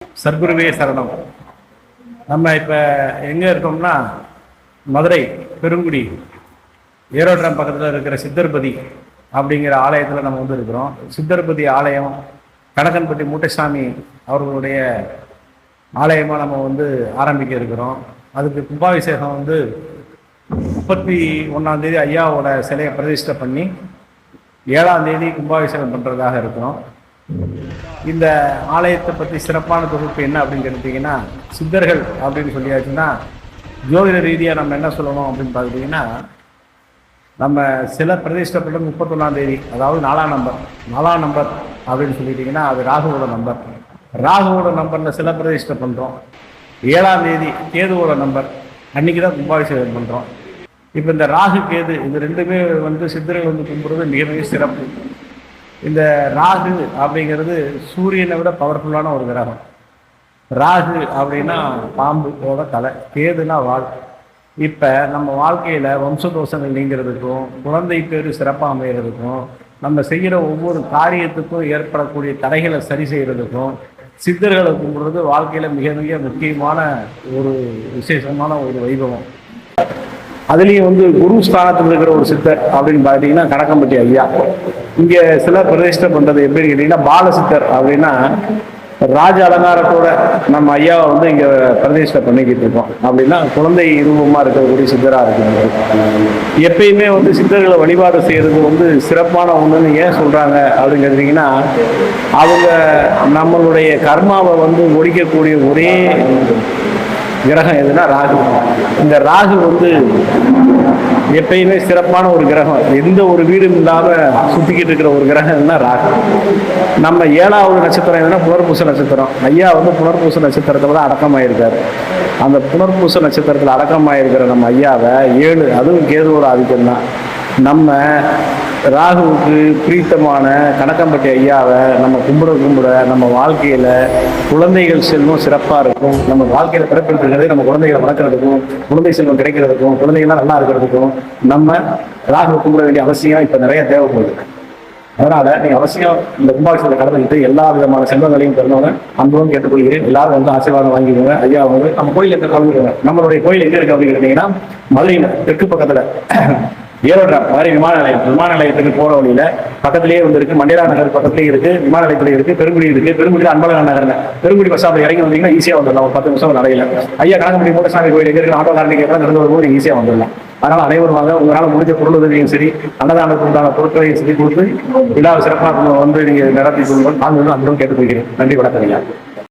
சர்க்குருவே சரணம். நம்ம இப்போ எங்கே இருக்கோம்னா மதுரை பெருங்குடி ஏரோட்ரம் பக்கத்தில் இருக்கிற சித்தர்பதி அப்படிங்கிற ஆலயத்தில் நம்ம வந்து இருக்கிறோம். சித்தர்பதி ஆலயம் கணக்கன்பட்டி மூட்டைசாமி அவர்களுடைய ஆலயமாக நம்ம வந்து ஆரம்பிக்க இருக்கிறோம். அதுக்கு கும்பாபிஷேகம் வந்து 31ஆம் தேதி ஐயாவோட சிலையை பிரதிஷ்டை பண்ணி 7ஆம் தேதி கும்பாபிஷேகம் பண்ணுறதாக இருக்கிறோம். இந்த ஆலயத்தை பற்றி சிறப்பான தொகுப்பு என்ன அப்படின்னு கேட்டீங்கன்னா, சித்தர்கள் அப்படின்னு சொல்லியாச்சுன்னா ஜோதிட ரீதியாக நம்ம என்ன சொல்லணும் அப்படின்னு பார்த்துட்டிங்கன்னா, நம்ம சில பிரதிஷ்டப்பட்ட 31ஆம் தேதி, அதாவது 4ஆம் நம்பர் அப்படின்னு சொல்லிட்டிங்கன்னா அது ராகுவோட நம்பர். ராகுவோட நம்பரில் சில பிரதிஷ்டை பண்ணுறோம். 7ஆம் தேதி கேதுவோட நம்பர், அன்றைக்கி தான் கும்பாபிஷேகம் பண்ணுறோம். இப்போ இந்த ராகு கேது இது ரெண்டுமே வந்து சித்தர்கள் வந்து கும்பிட்றது மிக மிக சிறப்பு. இந்த ராகு அப்படிங்கிறது சூரியனை விட பவர்ஃபுல்லான ஒரு கிரகம். ராகு அப்படின்னா பாம்போட தலை, கேதுனா வால். இப்போ நம்ம வாழ்க்கையில் வம்சதோஷங்கள் நீங்கிறதுக்கும் குழந்தை பேர் சிறப்பாக அமைகிறதுக்கும் நம்ம செய்கிற ஒவ்வொரு காரியத்துக்கும் ஏற்படக்கூடிய தடைகளை சரி செய்கிறதுக்கும் சித்தர்களை கும்பிடுறது வாழ்க்கையில் மிக மிக முக்கியமான ஒரு விசேஷமான ஒரு வைபவம். அதுலேயும் வந்து குரு ஸ்தானத்தில் இருக்கிற ஒரு சித்தர் அப்படின்னு பார்த்தீங்கன்னா கணக்கம்பட்டி ஐயா. இங்கே சில பிரதிஷ்டை பண்ணுறது எப்படின்னு கேட்டிங்கன்னா, பாலசித்தர் அப்படின்னா ராஜ அலங்காரத்தோட நம்ம ஐயாவை வந்து இங்கே பிரதிஷ்டை பண்ணிக்கிட்டு இருக்கோம். அப்படின்னா குழந்தை ரூபமாக இருக்கக்கூடிய சித்தராக இருக்கிறது. எப்பயுமே வந்து சித்தர்களை வழிபாடு செய்கிறது வந்து சிறப்பான ஒன்றுன்னு ஏன் சொல்கிறாங்க அப்படின்னு கேட்டிங்கன்னா, அவங்க நம்மளுடைய கர்மாவை வந்து ஒழிக்கக்கூடிய ஒரே கிரகம் எதுனா ராகு. இந்த ராகு வந்து எப்பயுமே சிறப்பான ஒரு கிரகம். எந்த ஒரு வீடும் இல்லாமல் சுற்றிக்கிட்டு இருக்கிற ஒரு கிரகம்னா ராகு. நம்ம 7ஆவது நட்சத்திரம் எதுனா புனர்பூச நட்சத்திரம். ஐயா வந்து புனர்பூச நட்சத்திரத்தில் தான் அடக்கமாயிருக்காரு. அந்த புனர்பூச நட்சத்திரத்தில் அடக்கமாயிருக்கிற நம்ம ஐயாவை 7, அதுவும் கேதுவோட ஆதிக்கம் தான். நம்ம ராகுவுக்கு பிரீத்தமான கணக்கம்பட்டி ஐயாவை நம்ம கும்பிட நம்ம வாழ்க்கையில் குழந்தைகள் செல்வம் சிறப்பாக இருக்கும். நம்ம வாழ்க்கையில் பிறப்பிருக்கிறது நம்ம குழந்தைகளை வளர்க்குறதுக்கும் குழந்தை செல்வம் கிடைக்கிறதுக்கும் குழந்தைகள்லாம் நல்லா இருக்கிறதுக்கும் நம்ம ராகுவை கும்பிட வேண்டிய அவசியம் இப்போ நிறைய தேவைப்படுது. அதனால நீங்கள் அவசியம் இந்த கும்பாபிஷேகத்தை கலந்துக்கிட்டு எல்லா விதமான செல்வங்களையும் பெறணும்னு அன்பும் கேட்டுக்கொள்கிறேன். எல்லாரும் வந்து ஆசீர்வாதம் வாங்கிக்கோங்க. ஐயா வந்து நம்ம கோயில் எங்கே கலந்துக்கோங்க. நம்மளுடைய கோயில் எங்கே இருக்குது அப்படின்னு கேட்டிங்கன்னா, மதுரையில் தெற்கு பக்கத்தில் ஏரோட்ரம் மாதிரி விமான நிலையத்துக்கு போற வழியில பக்கத்திலேயே வந்து இருக்கு. மண்டேலா நகர் பக்கத்துலேயே இருக்கு, விமான நிலையத்திலே இருக்கு, பெருங்குடி இருக்கு. பெருங்குடியில் அன்பழகன் நகர்ல பெருங்குடி பஸ் ஸ்டாப்ல இறங்கி வந்தீங்கன்னா ஈஸியா வந்துடலாம். ஒரு 10 நிமிஷம் நடையில ஐயா கணக்கம்பட்டி மூட்டைசாமி கோயில் எங்க இருக்கு, ஆட்டோ காரணிக்கு நடந்து வரும்போது ஈஸியா வந்துடலாம். அதனால அனைவரும் வாங்க. உங்களால் முடிஞ்ச பொருள் உதவியும் சரி, அன்னதானத்துக்கு உண்டான பொருட்களையும் சரி கொடுத்து விழாவை சிறப்பாக வந்து நீங்க நடத்தி கொள்ளுங்கள். நான் அன்பும் கேட்டுக்கொள்கிறேன். நன்றி, வணக்கம் ஐயா.